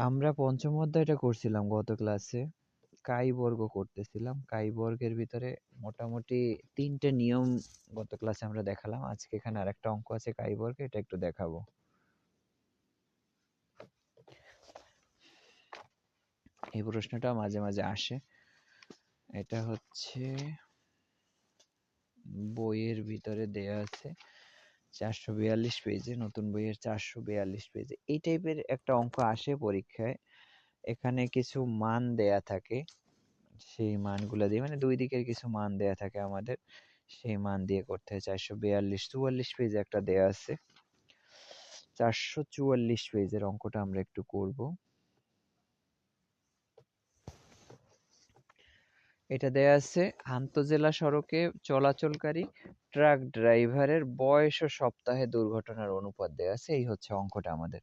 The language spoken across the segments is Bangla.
আমরা পঞ্চম অধ্যায়টা করছিলাম গত ক্লাসে। কাই বর্গ করতেছিলাম। কাই বর্গের ভিতরে মোটামুটি ৩টে নিয়ম গত ক্লাসে আমরা দেখালাম। আজকে এখানে আরেকটা অঙ্ক আছে কাই বর্গে, এটা একটু দেখাবো। এই প্রশ্নটা মাঝে মাঝে আসে। এটা হচ্ছে বইয়ের ভিতরে দেয়া আছে ৪৪২ পেজে, নতুন বইয়ের ৪৪২ পেজে। এই টাইপের একটা অঙ্ক আসে পরীক্ষায়। এখানে কিছু মান দেয়া থাকে, সেই মানগুলো দিয়ে মানে দুই দিকের কিছু মান দেয়া থাকে আমাদের, সেই মান দিয়ে করতে হয়। ৪৪২ ৪৪ পেজে একটা দেয়া আছে। ৪৪৪ পেজের অঙ্কটা আমরা একটু করব। এটা দেয়া আছে আন্তজেলা সড়কে চলাচলকারী ট্রাক ড্রাইভারের বয়স ও সপ্তাহে দুর্ঘটনার অনুপাত দেয়া আছে। এই হচ্ছে অঙ্কটা আমাদের।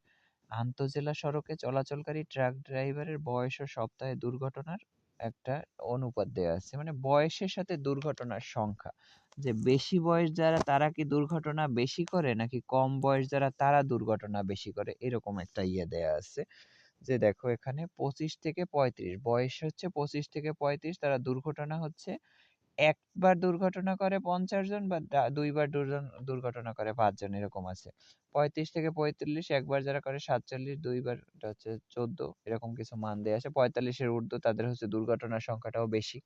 আন্তজেলা সড়কে চলাচলকারী ট্রাক ড্রাইভারের বয়স ও সপ্তাহে দুর্ঘটনার একটা অনুপাত দেয়া আছে, মানে বয়সের সাথে দুর্ঘটনার সংখ্যা, যে বেশি বয়স যারা তারা কি দুর্ঘটনা বেশি করে নাকি কম বয়স যারা তারা দুর্ঘটনা বেশি করে, এরকম একটা ইয়ে দেয়া আছে। যে দেখো এখানে ২৫ থেকে ৩৫ বয়স হচ্ছে ২৫ থেকে ৩৫, তারা দুর্ঘটনা হচ্ছে একবার দুর্ঘটনা করে ৫০ জন বা দুইবার দুর্ঘটনা করে ৫ জন, এরকম আছে। ৩৫ থেকে ৪৫ একবার যারা করে ৪৭, দুইবার এটা হচ্ছে ১৪, এরকম কিছু মান দেয়া আছে। ৪৫ এর ঊর্ধ্ব তাদের হচ্ছে দুর্ঘটনার সংখ্যাটাও বেশি।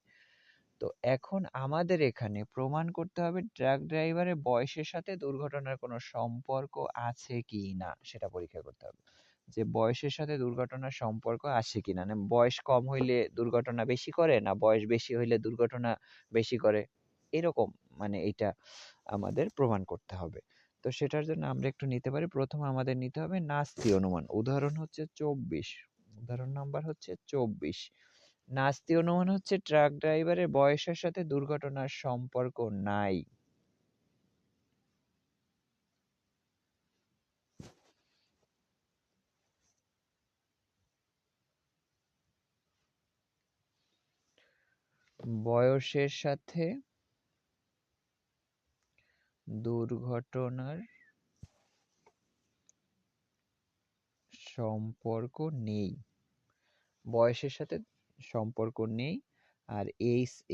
তো এখন আমাদের এখানে প্রমাণ করতে হবে ট্রাক ড্রাইভারের বয়সের সাথে দুর্ঘটনার কোনো সম্পর্ক আছে কি না, সেটা পরীক্ষা করতে হবে। যে বয়সের সাথে দুর্ঘটনার সম্পর্ক আছে কিনা, মানে বয়স কম হইলে দুর্ঘটনা বেশি করে না বয়স বেশি হইলে দুর্ঘটনা বেশি করে, এরকম মানে এটা আমাদের প্রমাণ করতে হবে। তো সেটার জন্য আমরা একটু নিতে পারি। প্রথমে আমাদের নিতে হবে নাস্তি অনুমান। উদাহরণ হচ্ছে ২৪, উদাহরণ নাম্বার হচ্ছে ২৪। নাস্তি অনুমান হচ্ছে ট্রাক ড্রাইভারের বয়সের সাথে দুর্ঘটনার সম্পর্ক নাই। বয়সের সাথে দুর্ঘটনার সম্পর্ক নেই, বয়সের সাথে সম্পর্ক নেই। আর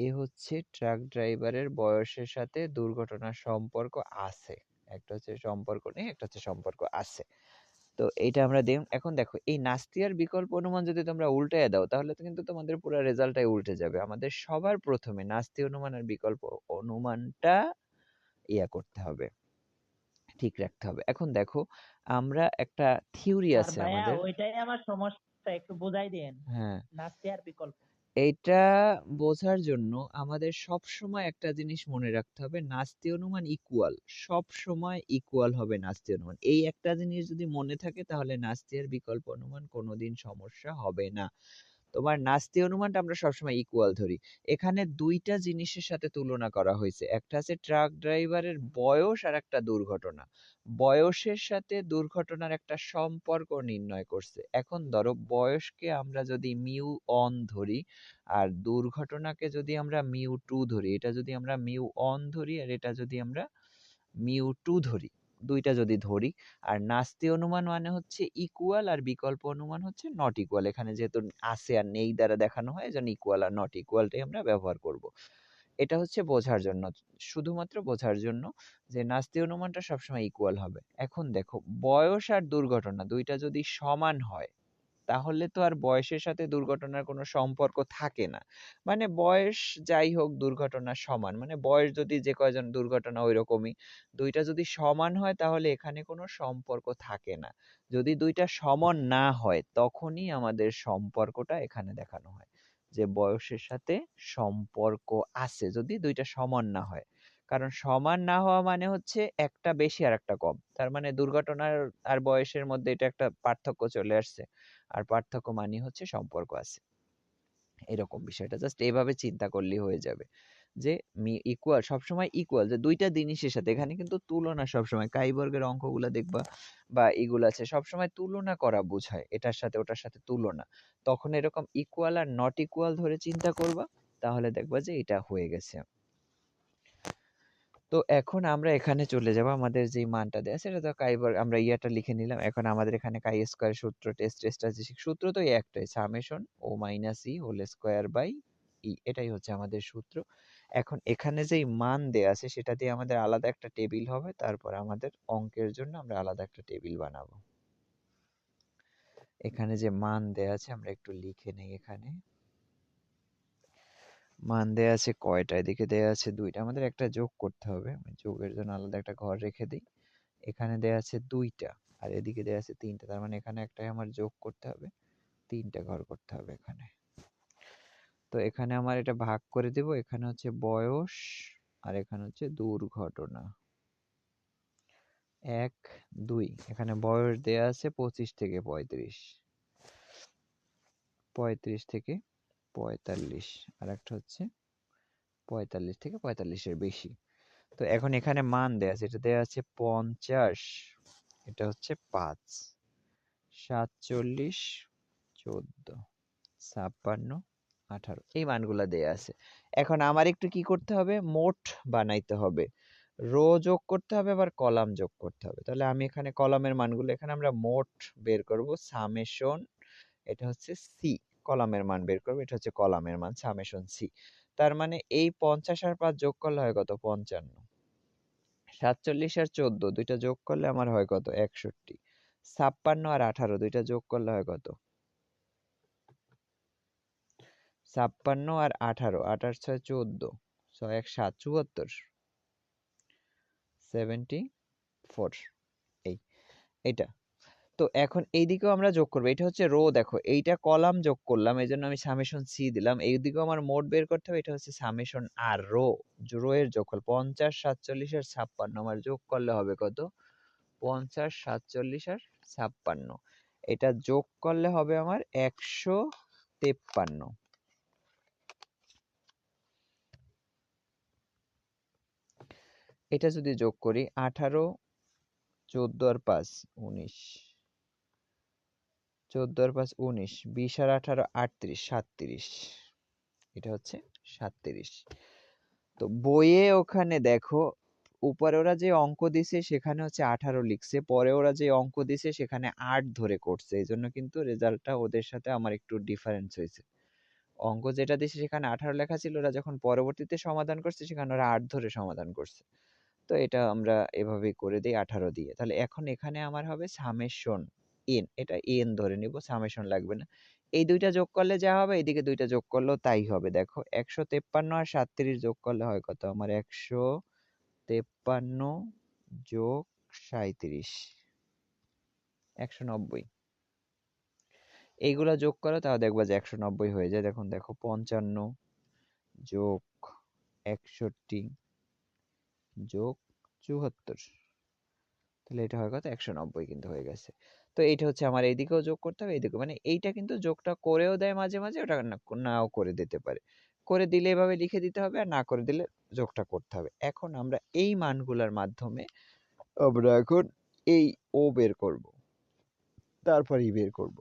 এ হচ্ছে ট্রাক ড্রাইভারের বয়সের সাথে দুর্ঘটনার সম্পর্ক আছে। একটা হচ্ছে সম্পর্ক নেই, একটা হচ্ছে সম্পর্ক আছে। তো এইটা আমরা এখন দেখো এই নাস্তি আর বিকল্প অনুমান যদি তোমরা উল্টায় দাও তাহলে তো কিন্তু তোমাদের পুরো রেজাল্টটাই উল্টে যাবে। আমাদের সবার প্রথমে নাস্তি অনুমান আর বিকল্প অনুমানটা করতে হবে, ঠিক রাখতে হবে। এখন দেখো আমরা একটা থিওরি স্যার আছে ভাইয়া আমাদের। ওইটাই আমার সমস্যা, একটু বুঝাই দেন হ্যাঁ, নাস্তি আর বিকল্প। এইটা বোঝার জন্য আমাদের সব সময় একটা জিনিস মনে রাখতে হবে, নাস্তি অনুমান ইকুয়াল, সব সময় ইকুয়াল হবে নাস্তি অনুমান। এই একটা জিনিস যদি মনে থাকে তাহলে নাস্তি আর বিকল্প অনুমান কোনোদিন সমস্যা হবে না। তোমার নাস্তি অনুমানটা আমরা সবসময় ইকুয়াল ধরি। এখানে দুইটা জিনিসের সাথে তুলনা করা হয়েছে, একটা আছে ট্রাক ড্রাইভারের বয়স আর একটা দুর্ঘটনা। বয়সের সাথে দুর্ঘটনার একটা সম্পর্ক নির্ণয় করছে। এখন ধরো বয়সকে আমরা যদি মিউ অন ধরি আর দুর্ঘটনাকে যদি আমরা মিউ টু ধরি, এটা যদি আমরা মিউ অন ধরি আর এটা যদি আমরা মিউ টু ধরি, দুইটা যদি ধরি, আর নাস্তি অনুমান মানে হচ্ছে ইকুয়াল আর বিকল্প অনুমান হচ্ছে নট ইকুয়াল। এখানে যেহেতু আছে আর নেই দ্বারা দেখানো হয়, এজন্য ইকুয়াল আর নট ইকুয়ালটাই আমরা ব্যবহার করব। এটা হচ্ছে বোঝার জন্য, শুধুমাত্র বোঝার জন্য যে নাস্তি অনুমানটা সবসময় ইকুয়াল হবে। এখন দেখো বয়স আর দুর্ঘটনা দুইটা যদি সমান হয় তাহলে তো আর বয়সের সাথে দুর্ঘটনার কোনো সম্পর্ক থাকে না। মানে বয়স যাই হোক দুর্ঘটনা সমান, মানে বয়স যদি যে কয়জন দুর্ঘটনা ওই রকমই। দুইটা যদি সমান হয় তাহলে এখানে কোনো সম্পর্ক থাকে না। যদি দুইটা সমান না হয় তখনই আমাদের সম্পর্কটা এখানে দেখানো হয়, যে বয়সের সাথে সম্পর্ক আছে যদি দুইটা সমান না হয়। কারণ সমান না হওয়া মানে হচ্ছে একটা বেশি আর একটা কম, তার মানে দুর্ঘটনার আর বয়সের মধ্যে এটা একটা পার্থক্য চলে আসছে। আর পার্থক্য মানেই হচ্ছে সম্পর্ক আছে। এরকম বিষয়টা জাস্ট এভাবে চিন্তা করলেই হয়ে যাবে যে ইকুয়াল সবসময় ইকুয়াল, যে দুইটা জিনিসের সাথে। এখানে কিন্তু তুলনা সবসময় কাই বর্গের অঙ্কগুলো দেখবা বা এগুলো আছে সবসময় তুলনা করা বোঝায়, এটার সাথে ওটার সাথে তুলনা। তখন এরকম ইকুয়াল আর নট ইকুয়াল ধরে চিন্তা করবা, তাহলে দেখবা যে এটা হয়ে গেছে। তো এখন আমরা এখানে চলে যাব, আমাদের যে মানটা দেয়া সেটা তো কাইবার আমরা ইয়াটা লিখে নিলাম। এখন আমাদের এখানে কাই স্কয়ার সূত্র, টেস্ট স্ট্যাটিস্টিক সূত্র তো এই একটাই, summation O minus E whole square by E, এটাই হচ্ছে আমাদের সূত্র। এখন এখানে যেই মান দেয়া আছে সেটা দিয়ে আমাদের আলাদা একটা টেবিল হবে, তারপর আমাদের অঙ্কের জন্য আমরা আলাদা একটা টেবিল বানাবো। এখানে যে মান দেয়া আছে আমরা একটু লিখে নেই। এখানে মান দেয়া আছে কয়টা? এদিকে দেয়া আছে 2টা, আমাদের একটা যোগ করতে হবে। আমি যোগের জন্য আলাদা একটা ঘর রেখে দিই। এখানে দেয়া আছে 2টা আর এদিকে দেয়া আছে 3টা, তার মানে এখানে একটাই আমার যোগ করতে হবে, 3টা ঘর করতে হবে এখানে। তো এখানে আমার এটা ভাগ করে দেব, এখানে হচ্ছে বয়স আর এখানে হচ্ছে দুর্ঘটনা। 1 2, এখানে বয়স দেয়া আছে 25 থেকে 35, 35 থেকে 45, আর একটা হচ্ছে 45 থেকে 45-এর বেশি। তো এখন এখানে মান দেয়া আছে, এটা দেয়া আছে 50, এটা হচ্ছে 5, 47, 14, 56, 18, এই মানগুলা দেয়া আছে। এখন আমার একটু কি করতে হবে, মোট বানাইতে হবে, রো যোগ করতে হবে, আবার কলাম যোগ করতে হবে। তাহলে আমি এখানে কলামের মানগুলো, এখানে আমরা মোট বের করব, সামেশন, এটা হচ্ছে সি, কলামের মান বের করবো, এটা হচ্ছে কলামের মান, সামেশন সি। তার মানে এই 50 আর 5 যোগ করলে হয় কত, 55, 47 আর 14 দুইটা যোগ করলে আমার হয় কত, 61, 56 আর 18 দুইটা যোগ করলে হয় কত, 56 আর 18, 8 আর 6 14, 6 1 7, 74, 74, এই এটা। তো এখন এইদিকেও আমরা যোগ করবো, এটা হচ্ছে রো, দেখো এইটা কলাম যোগ করলাম, এই জন্য আমি সামেশন সি দিলাম। এইদিকেও আমার মোট বের করতে হবে, এটা হচ্ছে সামেশন আর, রো, রো এর যোগফল 50, 47 আর 56 আমার যোগ করলে হবে কত, 50, 47 আর 56, এটা যোগ করলে হবে আমার 153। এটা যদি যোগ করি 18, 14 আর 5 19, 14 আর 5 19, 20 আর 18 38, 37, এটা হচ্ছে 37। তো বইয়ে ওখানে দেখো উপরে ওরা যে অঙ্ক দিছে সেখানে হচ্ছে 18 লিখছে, পরে ওরা যে অঙ্ক দিছে সেখানে 8 ধরে করছে, এই জন্য কিন্তু রেজাল্টটা ওদের সাথে আমার একটু ডিফারেন্স হয়েছে। অঙ্ক যেটা দিছে সেখানে 18 লেখা ছিল, ওরা যখন পরবর্তীতে সমাধান করছে সেখানে ওরা 8 ধরে সমাধান করছে। তো এটা আমরা এভাবেই করে দিই 18 দিয়ে। তাহলে এখন এখানে আমার হবে সামেশন এন, এটা এন ধরে নিব, সামেশন লাগবে না। এই দুইটা যোগ করলে যা হবে, এইদিকে দুইটা যোগ করলেও তাই হবে। দেখো 153 আর 37 যোগ করলে হয় কত আমার, 153 যোগ 37, 190। এইগুলা যোগ করো তাহলে দেখবা যে 190 হয়ে যায়। দেখুন দেখো 55 যোগ 61 যোগ 74, তাহলে এটা হয় কত, 190 কিন্তু হয়ে গেছে। তো এইটা হচ্ছে আমার এইদিকেও যোগ করতে হবে, এইদিকে, মানে এইটা কিন্তু যোগটা করেও দেয় মাঝে মাঝে, ওটা নাও করে দিতে পারে। করে দিলে এভাবে লিখে দিতে হবে, আর না করে দিলে যোগটা করতে হবে। এখন আমরা এই মানগুলোর মাধ্যমে আমরা এখন এই ও বের করব, তারপর ই বের করব।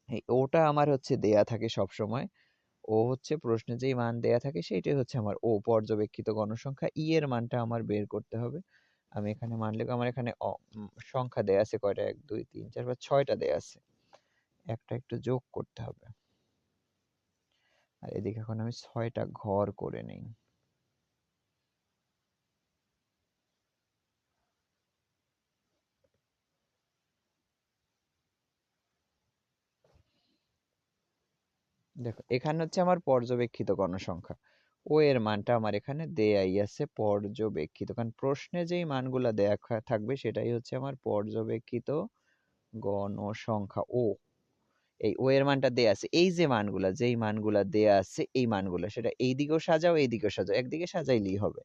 এই ওটা আমার হচ্ছে দেয়া থাকে সব সময়, ও হচ্ছে প্রশ্নে যেই মান দেয়া থাকে সেইটাই হচ্ছে আমার ও, পর্যবেক্ষিত গণসংখ্যা। ই এর মানটা আমার বের করতে হবে। আমি এখানে মান লিখব, আমার এখানে সংখ্যা দেয়া আছে কয়টা, 1 2 3 4 5 6টা দেয়া আছে, একটা একটু যোগ করতে হবে। আর এদিকে এখন আমি 6টা ঘর করে নেই। দেখো এখানে হচ্ছে আমার পর্যবেক্ষিত গণসংখ্যা, ও এর মানটা আমার এখানে দেয়াই আছে পর্যবেক্ষিত, কারণ প্রশ্নে যেই মানগুলা দেয়া থাকবে সেটাই হচ্ছে আমার পর্যবেক্ষিত গণসংখ্যা ও। এই ও এর মানটা দেয়া আছে, এই যে মানগুলা, যেই মানগুলা দেয়া আছে এই মানগুলা, সেটা এই দিকেও সাজাও এই দিকেও সাজাও, একদিকে সাজাইলেই হবে।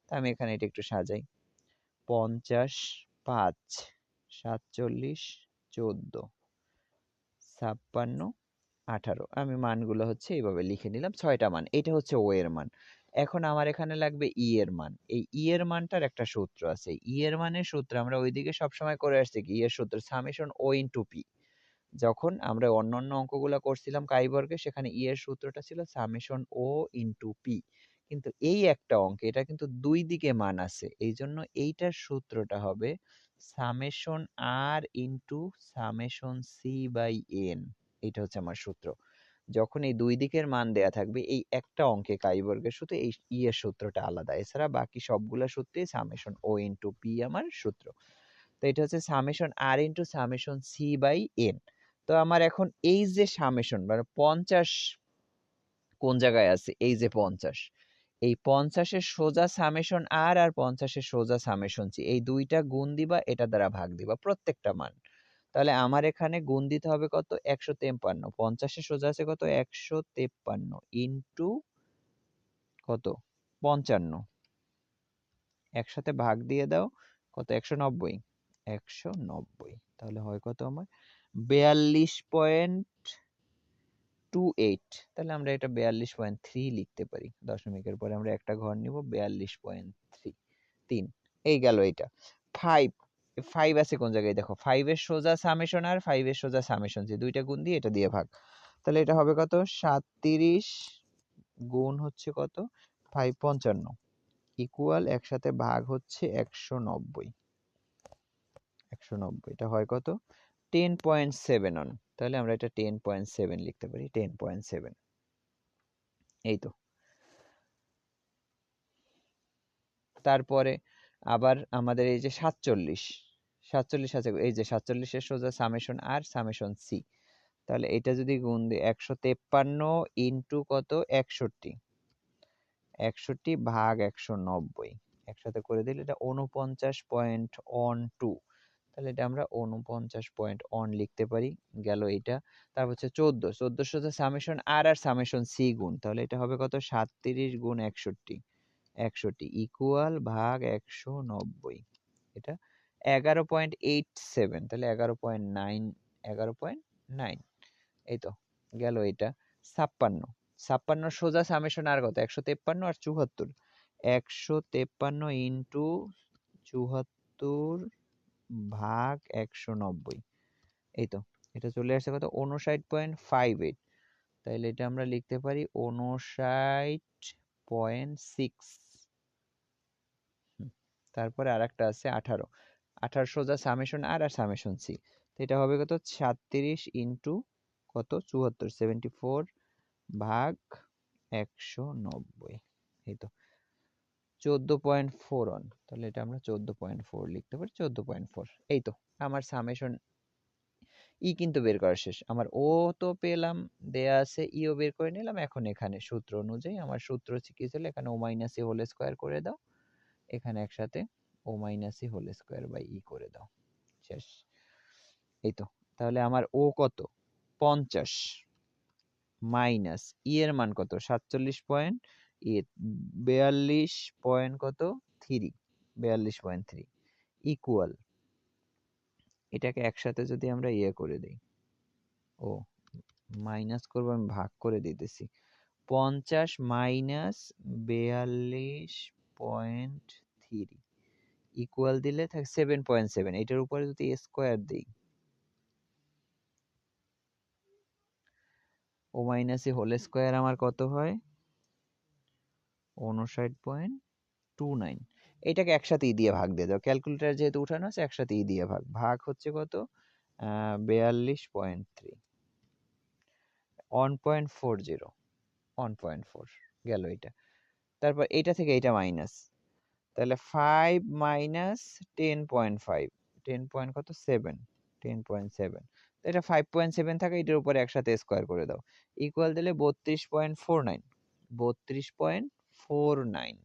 তা আমি এখানে এটা একটু সাজাই, 50, 5, 47, 14, 56, 18, আমি মানগুলো হচ্ছে এইভাবে লিখে নিলাম, 6টা মান, এটা হচ্ছে ও এর মান। এখন আমার এখানে লাগবে ই এর মান। এই ই এর মানটার একটা সূত্র আছে, ই এর মানের সূত্র আমরা ওইদিকে সবসময় করে আসছি কি, ই এর সূত্র সামেশন ও ইন্টু পি। যখন আমরা অন্যান্য অঙ্কগুলো করছিলাম কাই বর্গে, সেখানে ই এর সূত্রটা ছিল সামেশন ও ইন্টু পি, কিন্তু এই একটা অঙ্কে এটা কিন্তু দুই দিকে মান আছে, এই জন্য এইটার সূত্রটা হবে summation r into summation c by n. এইটা হচ্ছে আমার সূত্র। যখন এই দুই দিকের মান দেয়া থাকবে এই একটা অঙ্কে কাই বর্গের সূত্রে এই এর সূত্রটা আলাদা, এছাড়া বাকি সবগুলা সূত্রে সামেশন ও ইন্টু পি আমার সূত্র। তো এটা হচ্ছে summation r into summation c by n. তো আমার এখন এই যে সামেশন মানে 50 কোন জায়গায় আছে, এই যে 50, এই 50-এর সোজা সামেশন আর 50-এর সোজা সামেশন সি, এই দুইটা গুণ দিবা, এটা দ্বারা ভাগ দিবা প্রত্যেকটা মান। তাহলে আমার এখানে গুণ দিতে হবে কত, 153। 50-এর সোজা আছে কত, 153 ইন্টু কত, 55, একসাথে ভাগ দিয়ে দাও কত, 190। 190 তাহলে হয় কত আমার, 42.28। তাহলে আমরা এটা 42.3 লিখতে পারি। দশমিকের পরে আমরা একটা ঘর নিব, 42.3। এই গেল এটা। 5 আছে কোন জায়গায় দেখো, 5 এর সোজা সামেশন আর 5 এর সোজা সামেশন সি, দুইটা গুণ দিয়ে এটা দিয়ে ভাগ। তাহলে এটা হবে কত, 37 গুণ হচ্ছে কত, 5 55 ইকুয়াল একসাথে ভাগ হচ্ছে 190। 190 এটা হয় কত, 10.7 অন। তাহলে আমরা এটা 10.7 লিখতে পারি, 10.7। এই তো। তারপরে আবার আমাদের এই যে 47 আছে, এই যে 47-এর সোজা সামেশন আর সামেশন সি। তাহলে এটা যদি গুণ দিই, 153 ইন্টু কত, 61, 61 ভাগ 190 একসাথে করে দিলে এটা 49.12। তাহলে এটা আমরা 49.1 লিখতে পারি। গেল এইটা। তারপর হচ্ছে 14 সোজা সামেশন আর সামেশন সি গুণ, তাহলে এটা হবে কত, 37 গুণ 61 ইকুয়াল ভাগ 190। এটা 11.87, তাহলে 11.9, 11.9। এই তো গেল এটা। 56 সোজা সামেশন আর কত, 153 আর 74, 153 ইন্টু 74 ভাগ 190। এই তো, এটা চলে আসছে কত, 59.58। তাইলে এটা আমরা লিখতে পারি 59.6। তারপরে আরেকটা আছে 18 সোজা সামেশন আর সামেশন সি। এটা হবে কত, 36 ইন্টু কত, 74, 74 ভাগ 190। এই তো 14.4 অন। তাহলে এটা আমরা 14.4 লিখতে পারি, 14.4। এই তো আমার সামেশন ই কিন্তু বের করা শেষ। আমার ও তো পেলাম, দেয়া আছে, ইও বের করে নিলাম। এখন এখানে সূত্র অনুযায়ী আমার সূত্র হচ্ছে কি ছিল, এখানে O minus E whole square করে দাও, এখানে একসাথে O minus E whole square by E করে দাও, শেষ। এই তো, তাহলে আমার ও কত, 50 মাইনাস ই এর মান কত, 47 পয়েন্ট, ই 42 পয়েন্ট কত, 3, 42.3 ইকুয়াল, এটাকে একসাথে যদি আমরা ইয়ে করে দিই, ও মাইনাস করবো, আমি ভাগ করে দিতেছি, 50 মাইনাস 42.3 ইকুয়াল দিলে থাকে 7.7। এটার উপরে যদি স্কোয়ার দিই, ও মাইনাস এ হোল স্কোয়ার আমার কত হয়, 59.29। এটাকে একসাথে ই দিয়ে ভাগ দিয়ে দাও, ক্যালকুলেটর যেহেতু উঠানো আছে একসাথে ই দিয়ে ভাগ, ভাগ হচ্ছে কত, 42.3, 1.40, 1.4 গেল এটা। তারপর এটা থেকে এটা মাইনাস, তাহলে 5 মাইনাস 10.5, 10 পয়েন্ট কত, 7, 10.7। এটা 5.7 থাকে, এটার উপরে একসাথে স্কোয়ার করে দাও, ইকুয়াল দিলে 32.49, 32.49,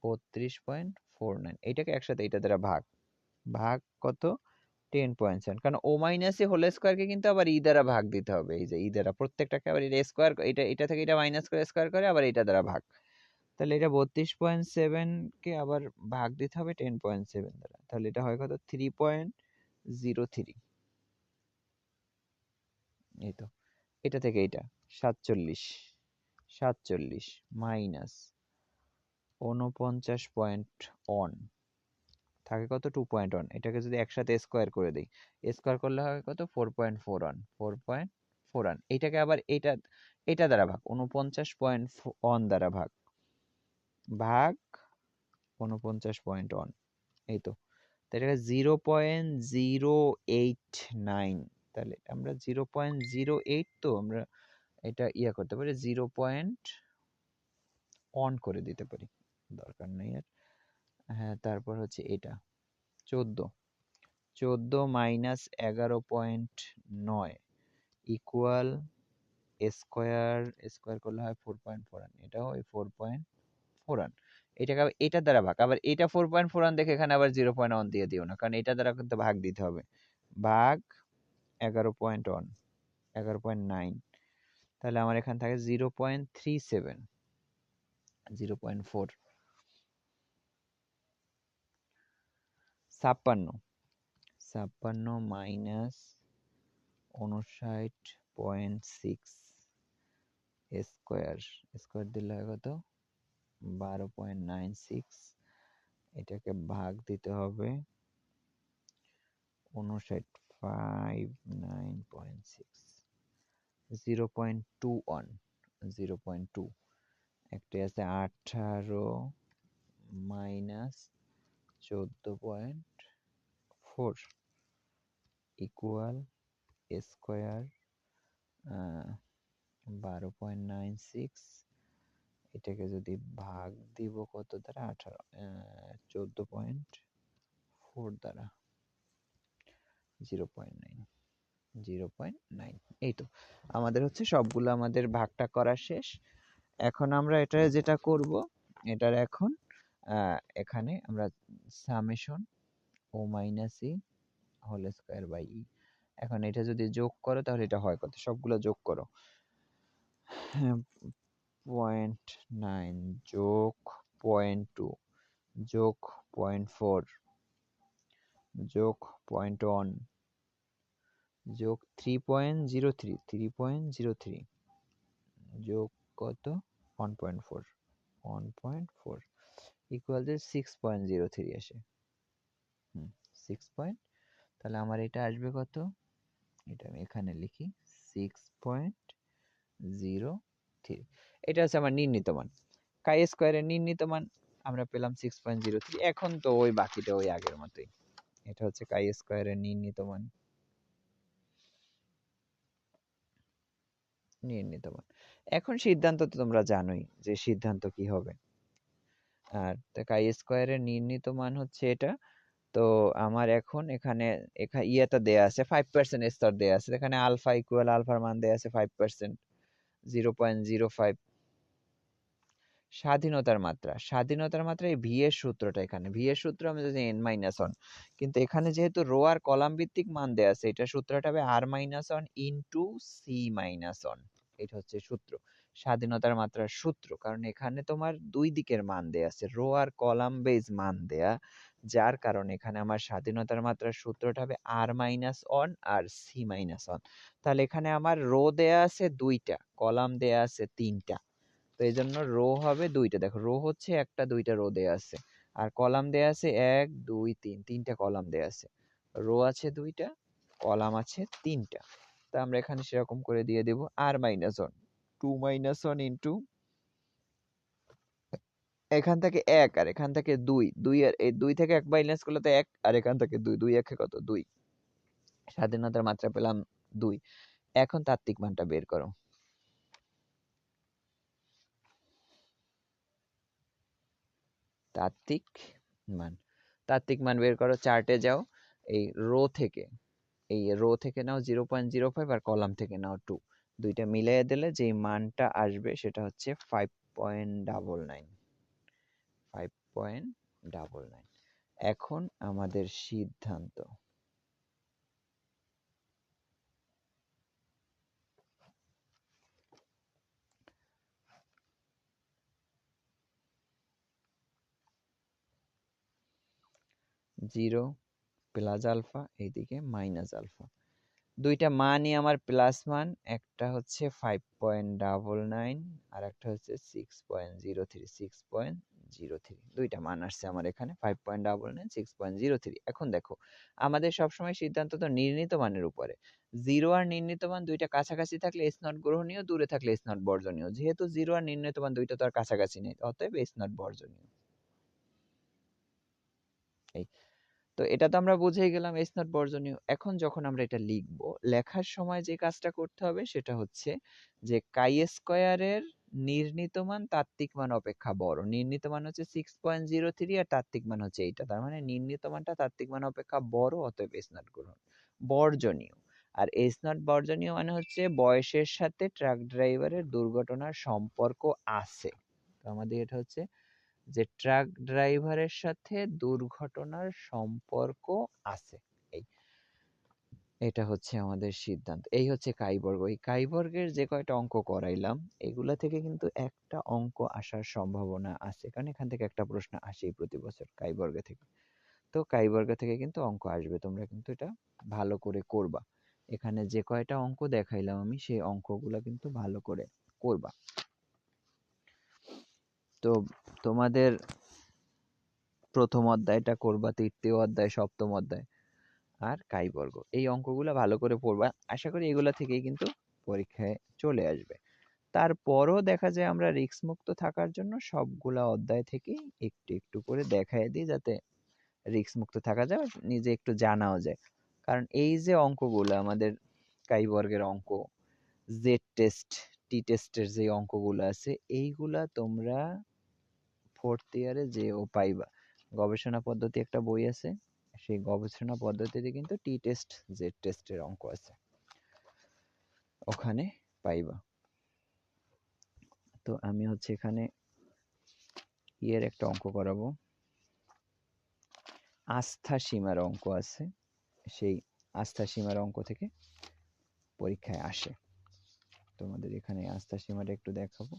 32.49। এটাকে একসাথে এটা দ্বারা ভাগ, ভাগ কত, 10.7। কারণ ও মাইনাস এ হোল স্কোয়ারকে কিন্তু আবার ই দ্বারা ভাগ দিতে হবে, এই যে ই দ্বারা প্রত্যেকটাকে আবার এটা স্কোয়ার, এটা থেকে এটা মাইনাস করে স্কোয়ার করে আবার এটা দ্বারা ভাগ। তাহলে এটা 32.7 কে আবার ভাগ দিতে হবে 10.7 দ্বারা, তাহলে এটা হয় কত, 3.03। এই তো, এটা থেকে এটা 47 মাইনাস 49.1 থাকে কত, 2.1। এটাকে যদি একসাথে স্কোয়ার করে দিই, স্কোয়ার করলে হয় কত, 4.41, 4.41। এইটাকে আবার এটা দ্বারা ভাগ 49.1 দ্বারা ভাগ 49.1, এই তো। তাহলে 0.089, তাহলে আমরা 0.08, তো আমরা এটা করতে পারি 0.1 করে দিতে পারি, দরকার নেই আর। হ্যাঁ, তারপর হচ্ছে এটা 14 মাইনাস 11.9 ইকুয়াল স্কোয়ার করলে হয় 4.4, এটাও ওই 4.4। এটাকে এটা দ্বারা ভাগ, আবার এটা 4.4 দেখে এখানে আবার 0.1 দিয়ে দিও না, কারণ এটা দ্বারা কিন্তু ভাগ দিতে হবে। ভাগ 11.1, 11.9, তাহলে আমার এখানে থাকে 0.37, 0.4। 56 মাইনাস 59.6 স্কোয়ার দিলে হয় কত? 12.96। এটাকে ভাগ দিতে হবে 59.6, 0.21, 0.2। একটা আছে 18 মাইনাস 14.4 ইকুয়াল স্কোয়ার 12.96। এটাকে যদি ভাগ দিব কত দ্বারা? 14.4 দ্বারা 0.9। এই তো আমাদের হচ্ছে সবগুলো আমাদের ভাগটা করা শেষ। এখন আমরা এটা যেটা করব, এটার এখন এখানে আমরা summation O minus E whole square by E, এখন এটা যদি যোগ করো তাহলে এটা হয় কত? সবগুলো যোগ করো। 0.9 যোগ 0.2 যোগ 0.4 যোগ 0.1 যোগ 3.03 যোগ কত? 1.4 ইকুয়াল টু 6.03 আসে। 6 তাহলে আমার এটা আসবে কত? এটা আমি এখানে লিখি 6.03। এটা হচ্ছে আমার নির্ণীত মান। কাই স্কয়ারের নির্ণীত মান আমরা পেলাম 6.03। এখন তো ওই বাকিটা ওই আগের মতোই। এটা হচ্ছে কাই স্কয়ারের নির্ণীত মান। এখন সিদ্ধান্ত তো তোমরা জানোই যে সিদ্ধান্ত কি হবে। আর কাই স্কয়ারের নির্ণীত মান হচ্ছে এটা। তো আমার এখন এখানে ইয়েটা দেয়া আছে 5% স্তর দেয়া আছে, এখানে আলফা ইকুয়াল আলফার মান দেয়া আছে 5%, 0.05। স্বাধীনতার মাত্রা এই ভি এর সূত্রটা, এখানে ভি এর সূত্র আমি যদি n-1, কিন্তু এখানে যেহেতু রো আর কলাম ভিত্তিক মান দেয়া আছে, এটা সূত্রটা হবে r-1 ইনটু c-1। এটা হচ্ছে সূত্র, স্বাধীনতার মাত্রার সূত্র। কারণ এখানে তোমার দুই দিকের মান দেয়া আছে, রো আর কলাম বেজ মান দেয়া, যার কারণে এখানে আমার স্বাধীনতার মাত্রার সূত্রটা হবে r-1 আর c-1। তাহলে এখানে আমার রো দেয়া আছে 2টা, কলাম দেয়া আছে 3টা। তো এই জন্য রো হবে 2টা। দেখো রো হচ্ছে 1টা 2টা রো দেয়া আছে, আর কলাম দেয়া আছে 1 2 3, 3টা কলাম দেয়া আছে। রো আছে 2টা, কলাম আছে 3টা। তো আমরা এখানে সেরকম করে দিয়ে দেব r-1 2-1 ইনটু এখান থেকে 1 আর এখান থেকে 2, 2 আর এই 2 থেকে 1 মাইনাস করলে তো 1, আর এখান থেকে 2, 2 1 কত? 2। স্বাধীনতার মাত্রা পেলাম 2। এখন তাত্ত্বিক মানটা বের করো। তাত্ত্বিক মান বের করো। চার্টে যাও, এই রো থেকে নাও 0.05 আর কলাম থেকে নাও 2, দুইটা মিলিয়ে দিলে যে মানটা আসবে সেটা হচ্ছে 5.99। এখন আমাদের সিদ্ধান্ত, জিরো প্লাস আলফা, এইদিকে মাইনাস আলফা, দুইটা মানই আমার প্লাস মান। একটা হচ্ছে 5.99 আর একটা হচ্ছে 6.03। দুইটা মান আসছে আমার এখানে 5.99, 6.03। এখন দেখো আমাদের সবসময় সিদ্ধান্ত তো নির্ণীত মানের উপরে। জিরো আর নির্ণীত মান দুইটা কাছাকাছি থাকলে এস নট গ্রহণীয়, দূরে থাকলে এস নট বর্জনীয়। যেহেতু জিরো আর নির্ণীত মান দুইটা তো আর কাছাকাছি নেই, অতএব এস নট বর্জনীয়। এই তো এটা তো আমরা বুঝেই গেলাম এস নট বর্জনীয়। এখন যখন আমরা এটা লিখবো, লেখার সময় যে কাজটা করতে হবে সেটা হচ্ছে যে কাই স্কয়ারের নির্ণীত মান তাত্ত্বিক মান অপেক্ষা বড়। নির্ণীত মান হচ্ছে 6.03 আর তাত্ত্বিক মান হচ্ছে এইটা। তার মানে নির্ণীত মানটা তাত্ত্বিক মান অপেক্ষা বড়, অতএব এস নট গ্রহণ বর্জনীয়। আর এস নট বর্জনীয় মানে হচ্ছে বয়সের সাথে ট্রাক ড্রাইভারের দুর্ঘটনার সম্পর্ক আছে। তো আমাদের এটা হচ্ছে যে ট্রাক ড্রাইভারের সাথে দুর্ঘটনার সম্পর্ক আছে। এই এটা হচ্ছে আমাদের সিদ্ধান্ত। এই হচ্ছে কাইবর্গ। এই কাইবর্গের যে কয়টা অঙ্ক করাইলাম এগুলা থেকে কিন্তু একটা অঙ্ক আসার সম্ভাবনা আছে, কারণ এখান থেকে একটা প্রশ্ন আসেই প্রতি বছর কাইবর্গ থেকে। তো কাইবর্গ থেকে কিন্তু অঙ্ক আসবে, তোমরা কিন্তু এটা ভালো করে করবা। এখানে যে কয়টা অঙ্ক দেখাইলাম আমি সেই অঙ্কগুলা কিন্তু ভালো করে করবা। তো তোমাদের প্রথম অধ্যায়টা করবা, তৃতীয় অধ্যায়, সপ্তম অধ্যায় আর কাইবর্গ, এই অঙ্কগুলো ভালো করে পড়বা। আশা করি এগুলা থেকেই কিন্তু পরীক্ষায় চলে আসবে। তারপরও দেখা যায় আমরা রিস্ক মুক্ত থাকার জন্য সবগুলা অধ্যায় থেকেই একটু একটু করে দেখায় দিই, যাতে রিস্ক মুক্ত থাকা যায়, নিজে একটু জানাও যায়। কারণ এই যে অঙ্কগুলো আমাদের কাইবর্গের অঙ্ক, জেড টেস্ট, টি টেস্টের যে অঙ্কগুলো আছে, এইগুলা তোমরা ফোর্থ ইয়ারে যেও পাইবা। গবেষণা পদ্ধতি একটা বই আছে, সেই গবেষণা পদ্ধতিতে কিন্তু টি টেস্ট, জেড টেস্টের অঙ্ক আছে, ওখানে পাইবা। তো আমি হচ্ছে এখানে ইয়ের একটা অঙ্ক করাবো, আস্থা সীমার অঙ্ক আছে, সেই আস্থা সীমার অঙ্ক থেকে পরীক্ষায় আসে। তোমাদের এখানে আস্থা সীমাটা একটু দেখাবো।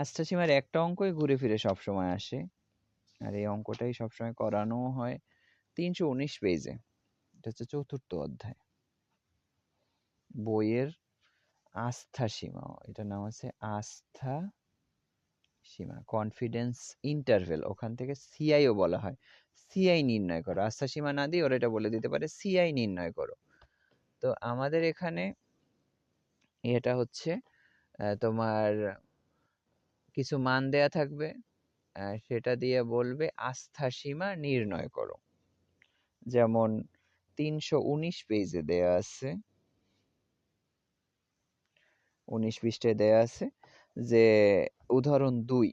আস্থা সীমার একটা অঙ্কই ঘুরে ফিরে সবসময় আসে, আর এই অঙ্কটাই সবসময় করানো হয় 319 পেজে। এটা হচ্ছে চতুর্থ অধ্যায় বইয়ের আস্থা সীমা। এটার নাম আছে আস্থা সীমা, কনফিডেন্স ইন্টারভেল। ওখান থেকে সিআইও বলা হয়, সিআই নির্ণয় করো। আস্থা সীমা না দিয়ে ওরা এটা বলে দিতে পারে সিআই নির্ণয় করো। তো আমাদের এখানে এটা হচ্ছে তোমার কিছু মান দেয়া থাকবে, সেটা দিয়ে বলবে আস্থা সীমা নির্ণয় করো। যেমন 319 পেজে দেয়া আছে, 19 পৃষ্ঠায় দেয়া আছে যে উদাহরণ 2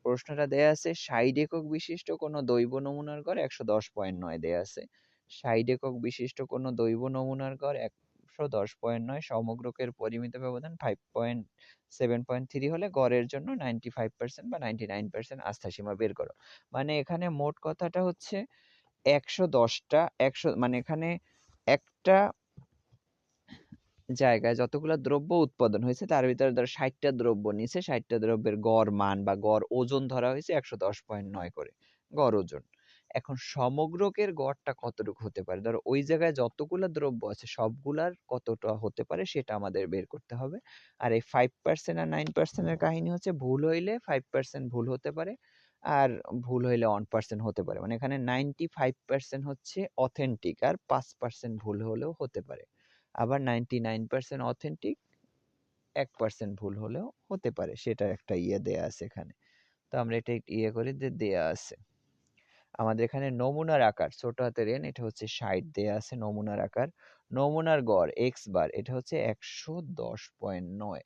প্রশ্নটা দেয়া আছে 60 একক বিশিষ্ট কোনো দৈব নমুনার গড় 110.9 দেয়া আছে। 60 একক বিশিষ্ট কোনো দৈব নমুনার গড় 110.9, সমগ্রকের পরিমিত ব্যবধান 5.7.3 হলে গড়ের জন্য 95% বা 99% আস্থা সীমা বের করো। মানে এখানে মোট কথাটা হচ্ছে 110টা 100, মানে এখানে একটা জায়গায় যতগুলো দ্রব্য উৎপাদন হয়েছে তার ভিতরে ধরো 60টা দ্রব্য নিছে, 60টা দ্রব্যের গড় মান বা গড় ওজন ধরা হয়েছে 110.9 করে গড় ওজন। এখন সমগ্রকের গড়টা কতটুকু হতে পারে, ধরো ওই জায়গায় যতগুলো দ্রব্য আছে সবগুলার কতটা হতে পারে সেটা আমাদের বের করতে হবে। আর এই 5% আর 9% এর কাহিনী হচ্ছে ভুল হইলে 5% ভুল হতে পারে আর ভুল হইলে 1% হতে পারে। মানে এখানে 95% হচ্ছে অথেন্টিক আর 5% ভুল হলেও হতে পারে। আবার 99% অথেন্টিক, 1% ভুল হলেও হতে পারে, সেটা একটা ইয়ে দেয়া আছে এখানে। তো আমরা এটা ইয়ে করে দেয়া আছে। আমাদের এখানে নমুনার আকার ছোট হাতের n, এটা হচ্ছে 60 দেয়া আছে নমুনার আকার। নমুনার গড় এক্স বার, এটা হচ্ছে 110.9।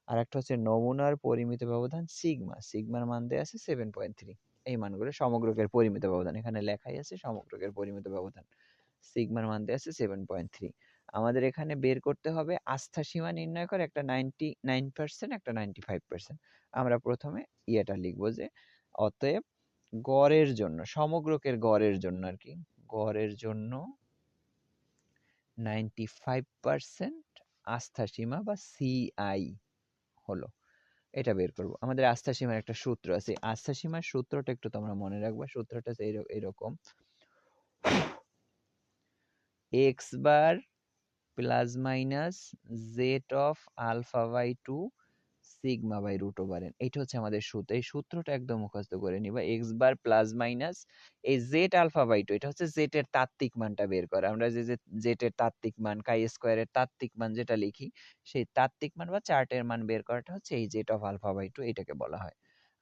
আর একটা হচ্ছে নমুনার পরিমিত ব্যবধান সিগমা, সিগমার মান দেয়া আছে 7.3। এই মানগুলো সমগ্রকের পরিমিত ব্যবধান, এখানে লেখাই আছে সমগ্রকের পরিমিত ব্যবধান, সিগমার মান দেয়া আছে 7.3। আমাদের এখানে বের করতে হবে আস্থা সীমা নির্ণয় করে, একটা 99%, একটা 95%। আমরা প্রথমে ইয়েটা লিখবো যে অতএব গড়ের জন্য, সমগ্রকের গড়ের জন্য আর কি, গড়ের জন্য 95% আস্থা সীমা বা সিআই হলো, এটা বের করব। আমাদের আস্থা সীমার একটা সূত্র আছে, আস্থা সীমার সূত্রটা একটু তোমরা মনে রাখবা। সূত্রটা এরকম, x bar plus minus z of alpha by 2 sigma by root over n. এইটা হচ্ছে আমাদের সূত্র। এই সূত্রটা একদম মুখস্থ করে নিবা। এক্স বার প্লাস মাইনাস এই জেড আলফা বাই টু, এটা হচ্ছে জেড এর তাত্ত্বিক মানটা বের করা। আমরা যে জেড এর তাত্ত্বিক মান, কাই স্কোয়ারের তাত্ত্বিক মান যেটা লিখি, সেই তাত্ত্বিক মান বা চার্টের মান বের করাটা হচ্ছে এই Z of alpha by two, এটাকে বলা হয়।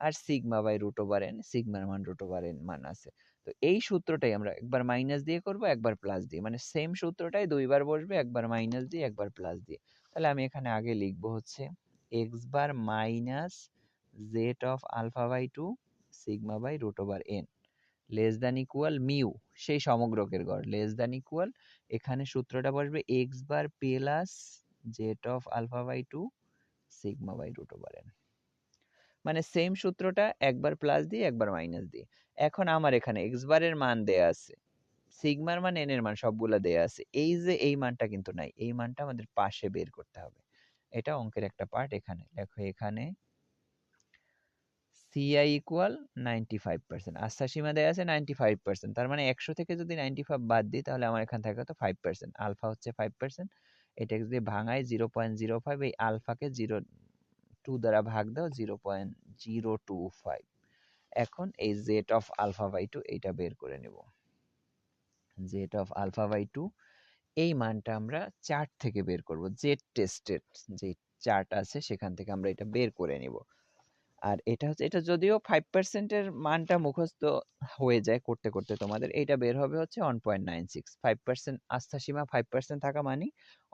আর sigma by root over N, সিগমার মান রুট ওভার এন মান আছে। তো এই সূত্রটাই আমরা একবার মাইনাস দিয়ে করব, একবার প্লাস দিয়ে, মানে সেম সূত্রটাই দুইবার বসবে, একবার মাইনাস দিয়ে একবার প্লাস দিয়ে। তাহলে আমি এখানে আগে লিখবো হচ্ছে x bar minus z of alpha by two sigma by root over n less than equal mu, সেই সমগ্রকের গড় লেস দ্যান ইকুয়াল, এখানে সূত্রটা বসবে x bar plus z of alpha by two sigma by root over n, মানে সেম সূত্রটা একবার প্লাস দিয়ে একবার মাইনাস দিয়ে। এখন আমার এখানে এক্স বারের মান দেয়া আছে, সিগমার মান এন এর মান সবগুলা দেয়া আছে, এই যে এই মানটা কিন্তু নাই, এই মানটা আমাদের পাশে বের করতে হবে। এটা অঙ্কের একটা পার্ট। এখানে দেখো, এখানে সিআই ইকুয়াল 95%, আস্থা সীমা দেয়া আছে 95%, তার মানে 100 থেকে যদি 95 বাদ দিই তাহলে আমার এখানে থাকে তো 5%, আলফা হচ্ছে 5%, এটাকে যদি ভাঙাই 0.05, এই আলফাকে 0.2 দ্বারা ভাগ দাও 0.025। এখন এই Z of alpha by two এইটা বের করে নেব। Z of alpha by two এই মানটা আমরা চার্ট থেকে বের করব, জেড টেস্টের যে চার্ট আছে সেখান থেকে আমরা এটা বের করে নিব। আর এটা হচ্ছে, এটা যদিও 5% এর মানটা মুখস্থ হয়ে যায় করতে করতে, তোমাদের এইটা বের হবে হচ্ছে 1.96। 5% আস্থা সীমা 5% থাকা মানে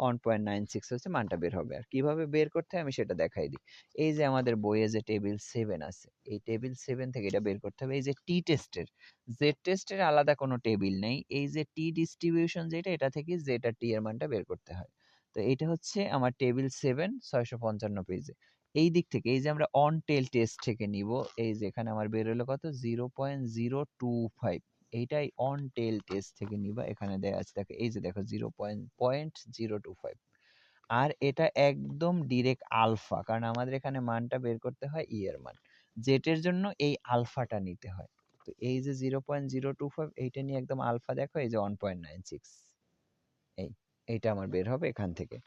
1.96 হচ্ছে মানটা বের হবে। আর কিভাবে বের করতে হয় আমি সেটা দেখাই দিই। এই যে আমাদের বইয়ে যে টেবিল 7 আছে, এই টেবিল 7 থেকে এটা বের করতে হবে। এই যে টি টেস্টের, জেড টেস্টের আলাদা কোনো টেবিল নেই, এই যে টি ডিস্ট্রিবিউশন যেটা, এটা থেকে জেড আর টি এর মানটা বের করতে হয়। তো এটা হচ্ছে আমার টেবিল 7 655 পেজে। এই দিক থেকে এই যে আমরা অন টেল টেস্ট থেকে নিব, এই যে এখানে আমার বের হলো কত 0.025, এইটাই অন টেল টেস্ট থেকে নিবা। এখানে দেয়া আছে দেখো, এই যে দেখো 0.025, আর এটা একদম ডিরেক্ট আলফা, কারণ আমাদের এখানে মানটা বের করতে হয় ই এর মান, জেটের জন্য এই আলফাটা নিতে হয়। তো এই যে 0.025 এইটা নিয়ে একদম আলফা দেখো, এই যে 1.96, এইটা আমার বের হবে এখান থেকে।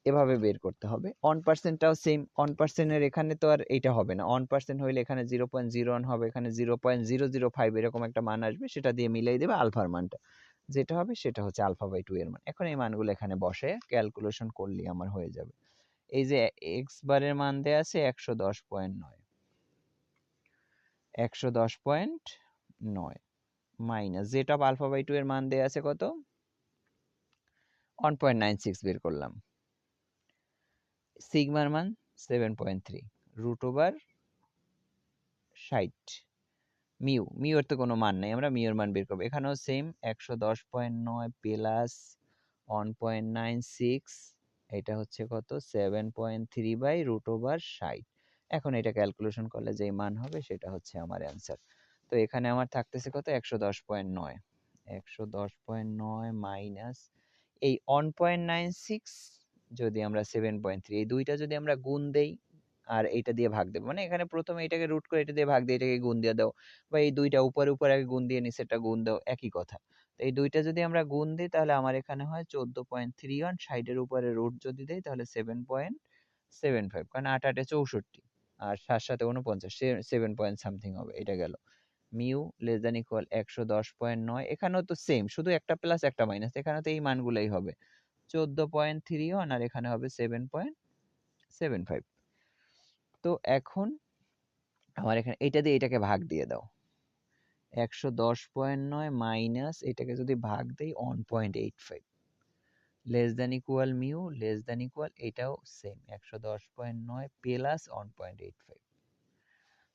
এভাবে বের করতে হবে। অন পার্সেন্টটাও সেম, অন পার্সেন্টের এখানে তো আর এইটা হবে না, অন পার্সেন্ট হইলে এখানে 0.01 হবে, এখানে 0.005 এরকম একটা মান আসবে, সেটা দিয়ে মিলাই দেবে আলফার মানটা, যেটা হবে সেটা হচ্ছে আলফা বাই টু এর মান। এখন এই মানগুলো এখানে বসে ক্যালকুলেশন করলেই আমার হয়ে যাবে। এই যে এক্স বারের মান দেয়া আছে 110.9, 110.9 minus z of alpha by two এর মান দেয়া আছে কত 1.96 বের করলাম, সিগমার মান 7.3, রুট ওভার 60, মিউ এর তো কোনো মান নাই, আমরা মিউর মান বের করবো। এখানেও সেম 110.9 প্লাস 1.96, এটা হচ্ছে কত 7.3 বাই রুট ওভার 60। এখন এটা ক্যালকুলেশন করলে যেই মান হবে সেটা হচ্ছে আমার অ্যান্সার। তো এখানে আমার থাকতেছে কত 110.9, 110.9 মাইনাস এই 1.96 যদি আমরা 7.3, এই দুইটা যদি আমরা গুণ দেই আর এইটা দিয়ে ভাগ দেবো, মানে এখানে প্রথমে এটাকে রুট করে এটা দিয়ে ভাগ দিয়ে এটাকে গুণ দিয়ে দাও, বা এই দুইটা উপরে উপরে আগে গুণ দিয়ে নিচেরটা গুণ দাও, একই কথা। তো এই দুইটা যদি আমরা গুণ দিই তাহলে আমার এখানে হয় 14.31, 60-এর উপরে রুট যদি দেই তাহলে 7.75, কারণ 8 8 64 আর 7 7 49, 7 পয়েন্ট সামথিং হবে, এটা গেল। মিউ লেস দ্যান ইকুয়াল 110.9, এখানেও তো সেম, শুধু একটা প্লাস একটা মাইনাস, এখানে তো এই মানগুলোই হবে 14.31 আর এখানে হবে 7.75। তো এখন আমার এখানে এটা দিয়ে এটাকে ভাগ দিয়ে দাও, 110.9 মাইনাস এটাকে যদি ভাগ দেই 1.85, less than equal mu less than equal, এটাও সেম 110.9 প্লাস 1.85।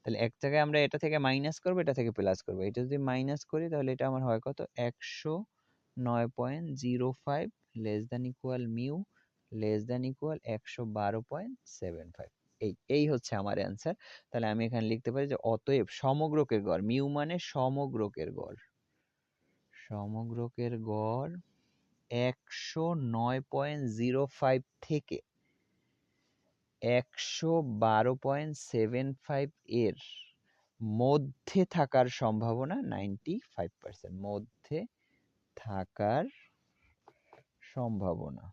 তাহলে এক জায়গায় আমরা এটা থেকে মাইনাস করবো, এটা থেকে প্লাস করবো, এটা যদি মাইনাস করি তাহলে এটা আমার হয় কত 109.05 less than equal mu less than equal 112.75। এই হচ্ছে আমার অ্যান্সার। তাহলে আমি এখানে লিখতে পারি যে অতএব সমগ্রকের গড়, মিউ মানে সমগ্রকের গড়, সমগ্রকের গড় 109.05 থেকে 112.75 এর মধ্যে থাকার সম্ভাবনা 95%, মধ্যে থাকার সম্ভাবনা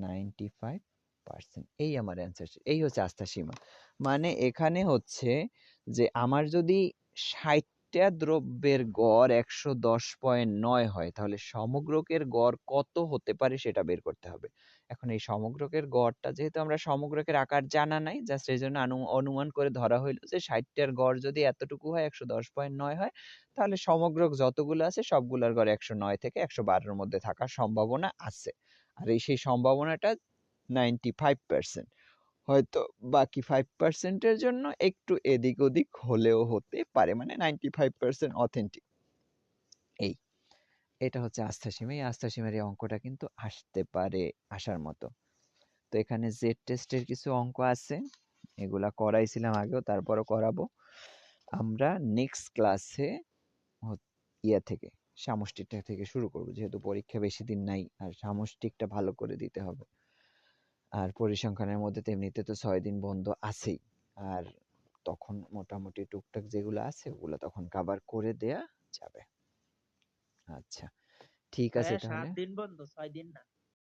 95%। পার্সেন্ট। এই আমার অ্যান্সার, এই হচ্ছে আস্থা সীমা। মানে এখানে হচ্ছে যে আমার যদি ৬০টা দ্রব্যের গড় ১১০.৯ হয় তাহলে সমগ্রকের গড় কত হতে পারে সেটা বের করতে হবে। এখন এই সমগ্রকের গড়টা যেহেতু আমরা সমগ্রকের আকার জানা নাই, জাস্ট এই জন্য অনুমান করে ধরা হইল যে ৬০টার গড় যদি এতটুকু হয় ১১০.৯ হয় তাহলে সমগ্রক যতগুলো আছে সবগুলোর গড় ১০৯ থেকে ১১২ এর মধ্যে থাকার সম্ভাবনা আছে। আর সেই সম্ভাবনাটা 95%। হয়তো বাকি 5% এর জন্য একটু এদিক ওদিক হলেও হতে পারে, মানে 95% অথেন্টিক। এটা হচ্ছে আস্থা সীমা। এই আস্থা সীমার এই অঙ্কটা কিন্তু আসতে পারে, আসার মতো। তো এখানে জেড টেস্টের কিছু অঙ্ক আছে, এগুলা করাইছিলাম আগেও, তারপরও করাবো। আমরা নেক্সট ক্লাসে ইয়া থেকে সামষ্টিকটা থেকে শুরু করব, যেহেতু পরীক্ষা বেশি দিন নাই আর সামষ্টিকটা ভালো করে দিতে হবে। আর পরিসংখ্যানের মধ্যে তো এমনিতে তো ৬ দিন বন্ধ আছেই, আর তখন মোটামুটি টুকটাক যেগুলো আছে ওগুলো তখন কভার করে দেয়া যাবে। আচ্ছা ঠিক আছে ভাইয়া 7 তাহলে। দিন বন্ধ, 6 দিন না।